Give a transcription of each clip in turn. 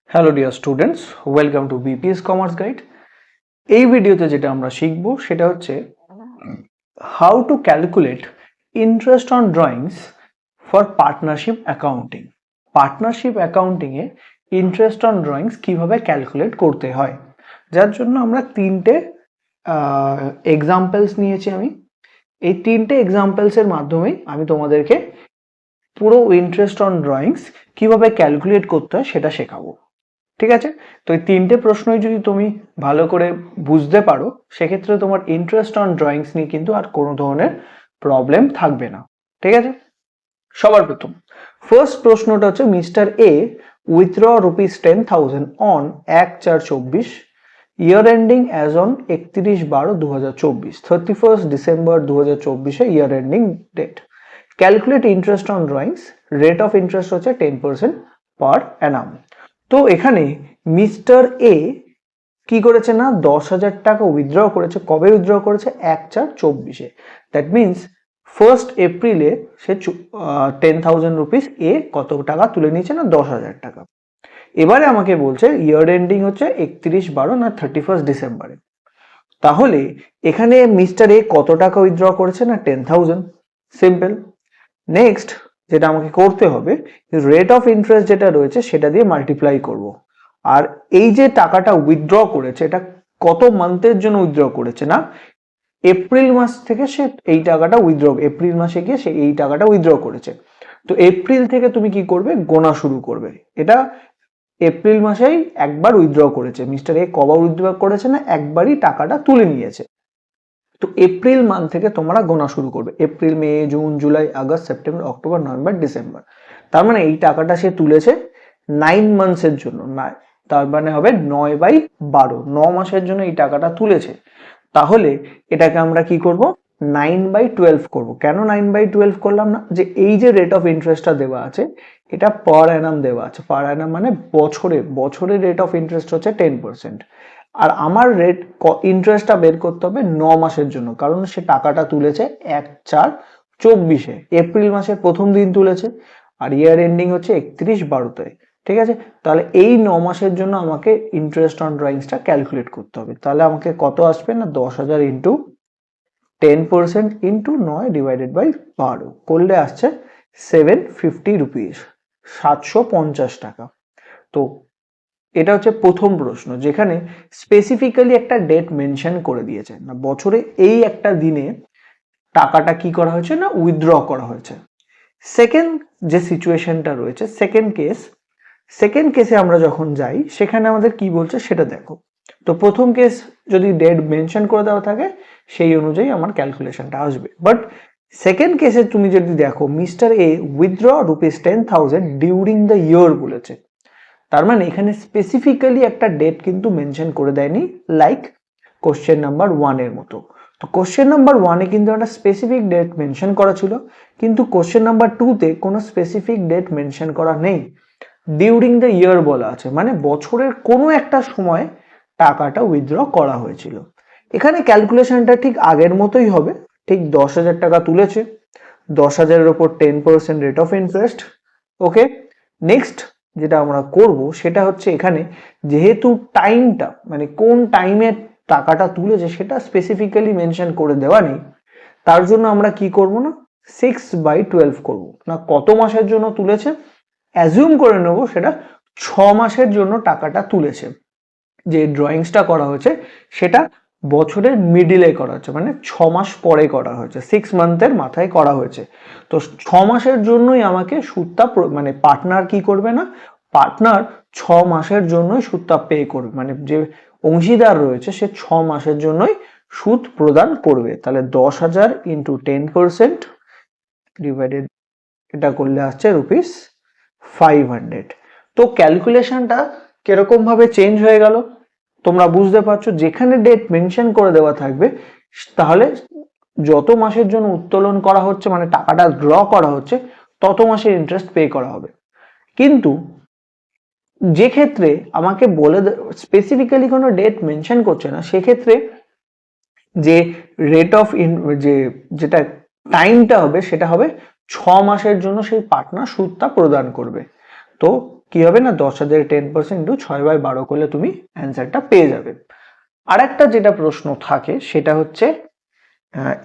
Hello dear students, welcome to BPS commerce guide. এই ভিডিওতে যেটা আমরা শিখব সেটা হচ্ছে how to calculate interest on drawings for partnership accounting. Partnership অ্যাকাউন্টিংয়ে ইন্টারেস্ট অন ড্রয়িংস কিভাবে ক্যালকুলেট করতে হয়, যার জন্য আমরা তিনটে এক্সাম্পলস নিয়েছি। আমি এই তিনটে এক্সাম্পলসের মাধ্যমেই আমি তোমাদেরকে পুরো ইন্টারেস্ট অন ড্রয়িংস কিভাবে ক্যালকুলেট করতে হয় সেটা শেখাবো। ঠিক আছে, তো এই তিনটে প্রশ্নই যদি তুমি ভালো করে বুঝতে পারো সেক্ষেত্রে তোমার ইন্টারেস্ট অন ড্রয়িংস নিয়ে কিন্তু আর কোনো ধরনের প্রবলেম থাকবে না। ঠিক আছে, সবার প্রথম ফার্স্ট প্রশ্নটা হচ্ছে mister A withdraw ₹10,000 on 1/4/24, year ending as on 31/12/2024, 31 December 2024 year ending date. Calculate interest on drawings, rate of interest হচ্ছে 10% পার অ্যানাম। তো এখানে মিস্টার এ কি করেছে না 10,000 টাকা উইথড্র করেছে। কবে উইথড্র করেছে? 1/4/24। দ্যাট মিনস 1 এপ্রিলে সে 10,000 রুপিস এ কত টাকা তুলে নিয়েছে না 10,000 টাকা। এবারে আমাকে বলছে ইয়ার এন্ডিং হচ্ছে 31/12 না 31 ডিসেম্বরে। তাহলে এখানে মিস্টার এ কত টাকা উইথড্র করেছে না 10,000। সিম্পল। নেক্সট যেটা আমাকে করতে হবে, রেট অফ ইন্টারেস্ট যেটা রয়েছে সেটা দিয়ে মাল্টিপ্লাই করব। আর এই যে টাকাটা উইথড্র করেছে এটা কত মান্থের জন্য উইথড্র করেছে না এপ্রিল মাস থেকে সে এই টাকাটা উইথড্র, এপ্রিল মাসে গিয়ে সে এই টাকাটা উইথড্র করেছে। তো এপ্রিল থেকে তুমি কি করবে? গোনা শুরু করবে। এটা এপ্রিল মাসেই একবার উইথড্র করেছে মিস্টার এ। কবার উইথড্র করেছে না একবারই টাকাটা তুলে নিয়েছে। তো এপ্রিল মান্থ থেকে তোমরা গোনা শুরু করবে। April, May, June, July, August, September, October, November, December. তার মানে এই টাকাটা সে তুলেছে 9 মান্থসের জন্য। তার মানে হবে 9/12, 9 মাসের জন্য এই টাকাটা তুলেছে। তাহলে এটাকে আমরা কি করব? 9/12 করব। কেন 9/12 করলাম না? যে এই যে রেট অফ ইন্টারেস্টটা দেওয়া আছে এটা পার অ্যানাম দেওয়া আছে। পার অ্যানাম মানে বছরে রেট অফ ইন্টারেস্ট হচ্ছে 10%। আর আমার রেট ইন্টারেস্টটা বের করতে হবে 9 মাসের জন্য, কারণ সে টাকাটা তুলেছে 1/4/24-এ, এপ্রিল মাসের প্রথম দিন তুলেছে। আর ইয়ার এন্ডিং হচ্ছে 31/12-তে। ঠিক আছে, তাহলে এই 9 মাসের জন্য আমাকে ইন্টারেস্ট অন ড্রয়িংসটা ক্যালকুলেট করতে হবে। তাহলে আমাকে কত আসবে না 10,000 ইন্টু 10% ইন্টু 9 ডিভাইডেড বাই 12 করলে আসছে 750 রুপিস, 750 টাকা। তো এটা হচ্ছে প্রথম প্রশ্ন, যেখানে স্পেসিফিক্যালি একটা ডেট মেনশন করে দিয়েছে না বছরে এই একটা দিনে টাকাটা কি করা হয়েছে না উইথড্র করা হয়েছে। সেকেন্ড যে সিচুয়েশনটা রয়েছে, সেকেন্ড কেসে আমরা যখন যাই সেখানে আমাদের কি বলছে সেটা দেখো। তো প্রথম কেস যদি ডেট মেনশন করে দেওয়া থাকে সেই অনুযায়ী আমার ক্যালকুলেশনটা আসবে। বাট সেকেন্ড কেসে তুমি যদি দেখো mister A withdraw ₹10,000 during the year বলেছে। তার মানে এখানে স্পেসিফিক্যালি একটা ডেট কিন্তু মেনশন করে দেয়নি, লাইক কোশ্চেন নাম্বার 1 এর মতো। তো কোশ্চেন নাম্বার 1 এ কিন্তু একটা স্পেসিফিক ডেট মেনশন করা ছিল, কিন্তু কোশ্চেন নাম্বার 2 তে কোনো স্পেসিফিক ডেট মেনশন করা নেই। ডিউরিং দ্য ইয়ার বলা আছে, মানে বছরের কোনো একটা সময় টাকাটা উইথড্র করা হয়েছিল। এখানে ক্যালকুলেশনটা ঠিক আগের মতোই হবে। ঠিক 10,000 টাকা তুলেছে, 10,000-এর উপর 10% rate of interest. Okay, next যেটা আমরা করব সেটা হচ্ছে এখানে যেহেতু টাইমটা মানে কোন টাইমে টাকাটা তুলেছে সেটা স্পেসিফিক্যালি মেনশন করে দেওয়া নেই, তার জন্য আমরা কি করব না 6/12 করব। না কত মাসের জন্য তুলেছে অ্যাজিউম করে নেব সেটা 6 মাসের জন্য টাকাটা তুলেছে। যে ড্রয়িংসটা করা হয়েছে সেটা বছরের মিডিলে করা হয়েছে, মানে 6 মাস পরে করা হয়েছে, 6 মান্থের মাথায় করা হয়েছে। তো 6 মাসের জন্যই আমাকে সুদটা মানে পার্টনার কি করবে না, পার্টনার 6 মাসের জন্যই সুদটা পে করবে, মানে যে অংশীদার রয়েছে সে 6 মাসের জন্যই সুদ প্রদান করবে। তাহলে 10,000 ইন্টু 10% ডিভাইডেড, এটা করলে আসছে ₹500। তো ক্যালকুলেশনটা কিরকম ভাবে চেঞ্জ হয়ে গেল তোমরা বুঝতে পারছো। যেখানে ডেট মেনশন করে দেওয়া থাকবে তাহলে যত মাসের জন্য উত্তোলন করা হচ্ছে মানে টাকাটা ড্র করা হচ্ছে তত মাসের ইন্টারেস্ট পে করা হবে। কিন্তু যে ক্ষেত্রে আমাকে বলে স্পেসিফিক্যালি কোনো ডেট মেনশন করছে না সেক্ষেত্রে যে রেট অফ যেটা টাইমটা হবে সেটা হবে 6 মাসের জন্য সেই পার্টনার সুদটা প্রদান করবে। তো কি হবে না 10,000 10% ইন্টু 6/12 করলে তুমি অ্যান্সারটা পেয়ে যাবে। আর একটা যেটা প্রশ্ন থাকে সেটা হচ্ছে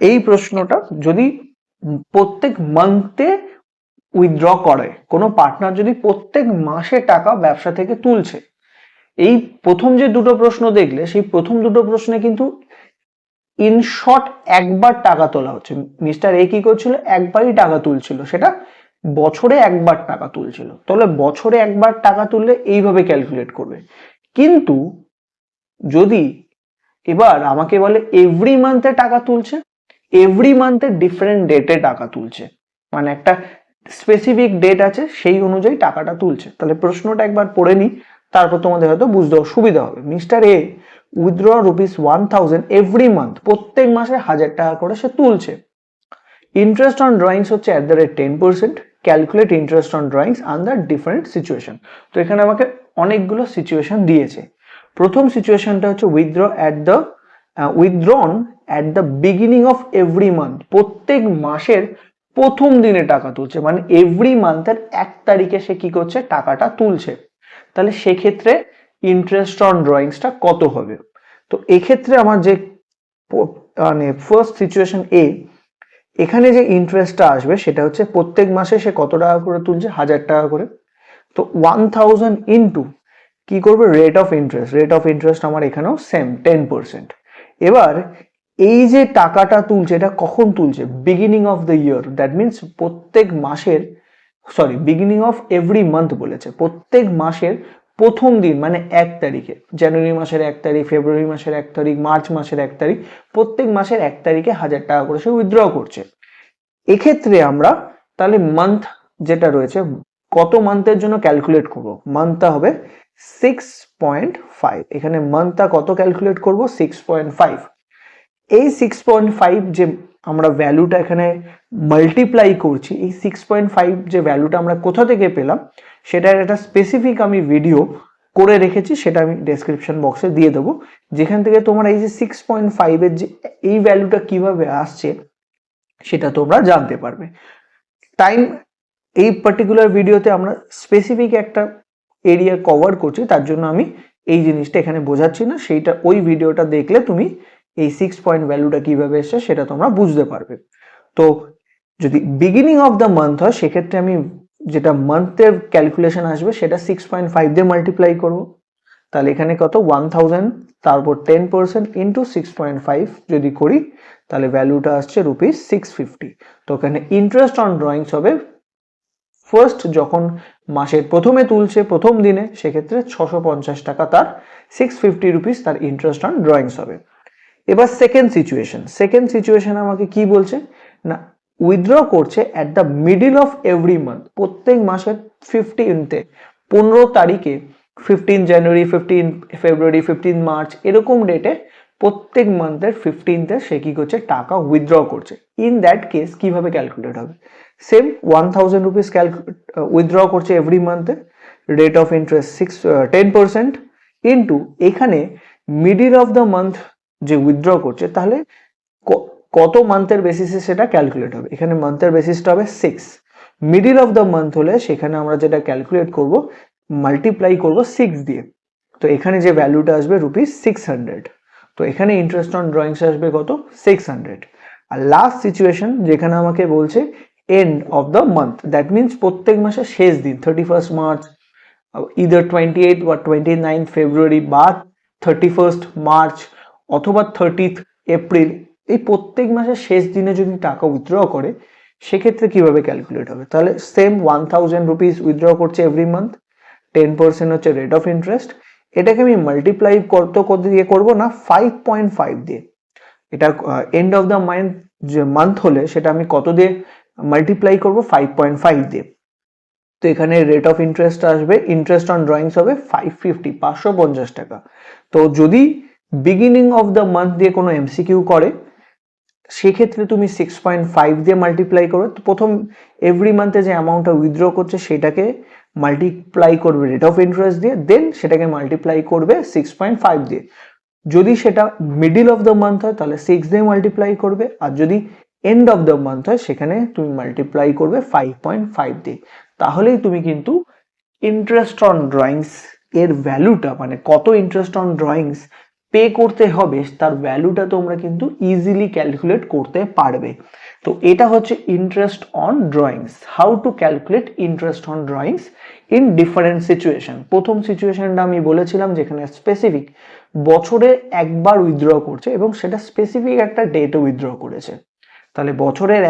এই প্রশ্নটা যদি প্রত্যেক মান্থে উইথড্র করে, কোনো পার্টনার যদি প্রত্যেক মাসে টাকা ব্যবসা থেকে তুলছে, এই প্রথম যে দুটো প্রশ্ন দেখলে সেই প্রথম দুটো প্রশ্নে কিন্তু ইন শর্ট একবার টাকা তোলা হচ্ছে। মিস্টার এ কি করছিল, একবারই টাকা তুলছিল, সেটা বছরে একবার টাকা তুলছিল। তাহলে বছরে একবার টাকা তুললে এইভাবে ক্যালকুলেট করবে। কিন্তু যদি এবার আমাকে বলে এভরি মান্থে টাকা তুলছে, এভরি মান্থে ডিফারেন্ট ডেটে টাকা তুলছে, মানে একটা স্পেসিফিক ডেট আছে সেই অনুযায়ী টাকাটা তুলছে, তাহলে প্রশ্নটা একবার পড়ে নি, তারপর তোমাদের হয়তো বুঝতে সুবিধা হবে। Mister A withdraw ₹1,000 every month, প্রত্যেক মাসে 1,000 টাকা করে সে তুলছে। ইন্টারেস্ট অন ড্রয়িংস হচ্ছে @10%। Calculate interest on drawings under different situation. তো এখানে আমাকে অনেকগুলো সিচুয়েশন দিয়েছে। প্রথম সিচুয়েশনটা হচ্ছে withdrawn at the beginning of every month, প্রত্যেক মাসের প্রথম দিনে টাকা তুলছে, মানে এভরি মান্থের 1 তারিখে সে কি করছে, টাকাটা তুলছে। তাহলে সেক্ষেত্রে ইন্টারেস্ট অন ড্রয়িংসটা কত হবে? তো এক্ষেত্রে আমার যে মানে ফার্স্ট সিচুয়েশন এ, এখানে যে ইন্টারেস্টটা আসবে সেটা হচ্ছে প্রত্যেক মাসে সে কত টাকা করে তুলছে, 1,000 টাকা করে। তো 1000 ইন্টু কি করবে, rate of interest. Rate of interest আমার এখানেও সেম 10%। এবার এই যে টাকাটা তুলছে এটা কখন তুলছে, beginning of the year, that means প্রত্যেক মাসের, sorry beginning of every month বলেছে, প্রত্যেক মাসের প্রথম দিন মানে 1 তারিখে। জানুয়ারি মাসের 1 তারিখ, ফেব্রুয়ারি মাসের 1 তারিখ, মার্চ মাসের 1 তারিখ, প্রত্যেক মাসের 1 তারিখে 1,000 টাকা করে সে উইথড্র করছে। এক্ষেত্রে আমরা তাহলে মান্থ যেটা রয়েছে, কত মান্থের জন্য ক্যালকুলেট করব, মান্থটা হবে 6.5। এখানে মান্থটা কত ক্যালকুলেট করব, 6.5। এই 6.5 যে আমরা ভ্যালুটা এখানে মাল্টিপ্লাই করছি, এই 6.5 যে ভ্যালুটা আমরা কোথা থেকে পেলাম সেটার একটা স্পেসিফিক আমি ভিডিও করে রেখেছি, সেটা আমি ডেসক্রিপশন বক্সে দিয়ে দেবো, যেখান থেকে তোমরা এই যে 6.5 এর যে এই ভ্যালুটা কিভাবে আসছে সেটা তোমরা জানতে পারবে। টাইম, এই পার্টিকুলার ভিডিওতে আমরা স্পেসিফিক একটা এরিয়া কভার করছি, তার জন্য আমি এই জিনিসটা এখানে বোঝাচ্ছি না, সেইটা ওই ভিডিওটা দেখলে তুমি এই 6 পয়েন্ট ভ্যালুটা কিভাবে এসছে সেটা তোমরা বুঝতে পারবে। তো যদি বিগিনিং অফ দ্য মান্থ হয় সেক্ষেত্রে আমি যেটা মান্থের ক্যালকুলেশন আসবে সেটা 6.5 দিয়ে মাল্টিপ্লাই করব। তাহলে এখানে কত, 1000, তারপর 10% ইন্টু 6.5 যদি করি তাহলে ভ্যালুটা আসছে ₹650। তো এখানে ইন্টারেস্ট অন ড্রয়িংস হবে ফার্স্ট যখন মাসের প্রথমে তুলছে প্রথম দিনে, সেক্ষেত্রে 650 টাকা তার, 650 রুপিস তার ইন্টারেস্ট অন ড্রয়িংস হবে। এবার সেকেন্ড সিচুয়েশন আমাকে কি বলছে না, উইথড্র করছে at the middle of every month, প্রত্যেক মাসের 15th-এ, 15 তারিখে, 15 জানুয়ারি, 15 ফেব্রুয়ারি, 15 মার্চ, এরকম ডেটে প্রত্যেক মান্থের 15th-এ সে কি করছে, টাকা উইথড্র করছে। ইন দ্যাট কেস কিভাবে ক্যালকুলেট হবে, সেম 1000 রুপিস উইথড্র করছে এভরি মান্থে, রেট অফ ইন্টারেস্ট 10% ইন্টু এখানে মিডল অফ দ্য মান্থ যে উইথড্র করছে, তাহলে কত মান্থের বেসিসে সেটা ক্যালকুলেট হবে, এখানে মান্থের বেসিসটা হবে 6। মিডল অফ দ্য মান্থ হলে সেখানে আমরা যেটা ক্যালকুলেট করব, মাল্টিপ্লাই করব 6 দিয়ে। তো এখানে যে ভ্যালুটা আসবে ₹600। তো এখানে ইন্টারেস্ট অন ড্রয়িংস আসবে কত, 600। আর লাস্ট সিচুয়েশন যেখানে আমাকে বলছে end of the month, that means প্রত্যেক মাসের শেষ দিন, 31st মার্চ, ইদার 28 বা 29 ফেব্রুয়ারি বা 31st মার্চ অথবা 30th এপ্রিল, এই প্রত্যেক মাসের শেষ দিনে যদি টাকা উইথড্র করে সেক্ষেত্রে কিভাবে ক্যালকুলেট হবে, তাহলে সেম 1000 রুপিস উইথড্র করছে এভরি মান্থ, 10% হচ্ছে রেট অফ ইন্টারেস্ট, এটাকে আমি মাল্টিপ্লাই কত দিয়ে করবো না 5.5 দিয়ে। এটা এন্ড অফ দ্য মান্থ হলে সেটা আমি কত দিয়ে মাল্টিপ্লাই করব, 5.5 দিয়ে। তো এখানে রেট অফ ইন্টারেস্ট আসবে, ইন্টারেস্ট অন ড্রয়িংস হবে 550 টাকা। তো যদি বিগিনিং অফ দ্য মান্থ দিয়ে কোনো এমসিকিউ করে সেক্ষেত্রে তুমি 6.5 দিয়ে মাল্টিপ্লাই করবে। তো প্রথম এভরি মান্থে যে অ্যামাউন্টটা উইথড্র করছে সেটাকে মাল্টিপ্লাই করবে রেট অফ ইন্টারেস্ট দিয়ে, দেন সেটাকে মাল্টিপ্লাই করবে 6.5 দিয়ে। যদি সেটা মিডল অফ দ্য মান্থ হয় তাহলে 6 দিয়ে মাল্টিপ্লাই করবে, আর যদি এন্ড অফ দ্য মান্থ হয় সেখানে তুমি মাল্টিপ্লাই করবে 5.5 দিয়ে। তাহলেই তুমি কিন্তু ইন্টারেস্ট অন ড্রয়িংস এর ভ্যালুটা, মানে কত ইন্টারেস্ট অন ড্রয়িংস পে করতে হবে তার ভ্যালুটা তোমরা কিন্তু ইজিলি ক্যালকুলেট করতে পারবে। তো এটা হচ্ছে interest on drawings, how to calculate interest on drawings in different situation. প্রথম সিচুয়েশনটা আমি বলেছিলাম যেখানে স্পেসিফিক বছরে একবার উইথড্র করছে এবং সেটা স্পেসিফিক একটা ডেটে উইথড্র করেছে। তাহলে বছরের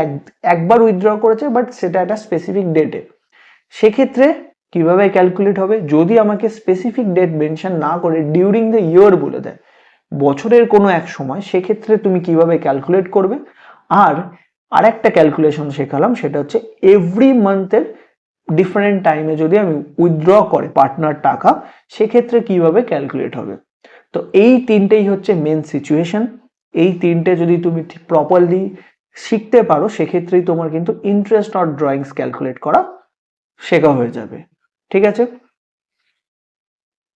একবার উইথড্র করেছে বাট সেটা একটা স্পেসিফিক ডেটে। সেক্ষেত্রে কিভাবে ক্যালকুলেট হবে, যদি আমাকে স্পেসিফিক ডেট মেনশন না করে ডিউরিং দ্য ইয়ার বলে দেয়, বছরের কোনো এক সময়, সেক্ষেত্রে তুমি কিভাবে ক্যালকুলেট করবে। আর আরেকটা ক্যালকুলেশন শেখালাম, সেটা হচ্ছে এভরি মান্থের ডিফারেন্ট টাইমে যদি আমি উইথড্র করে পার্টনার টাকা, সেক্ষেত্রে কিভাবে ক্যালকুলেট হবে। তো এই তিনটেই হচ্ছে মেন সিচুয়েশন। এই তিনটে যদি তুমি প্রপারলি শিখতে পারো, সেক্ষেত্রেই তোমার কিন্তু ইন্টারেস্ট অন ড্রয়িংস ক্যালকুলেট করা শেখা হয়ে যাবে। ঠিক আছে,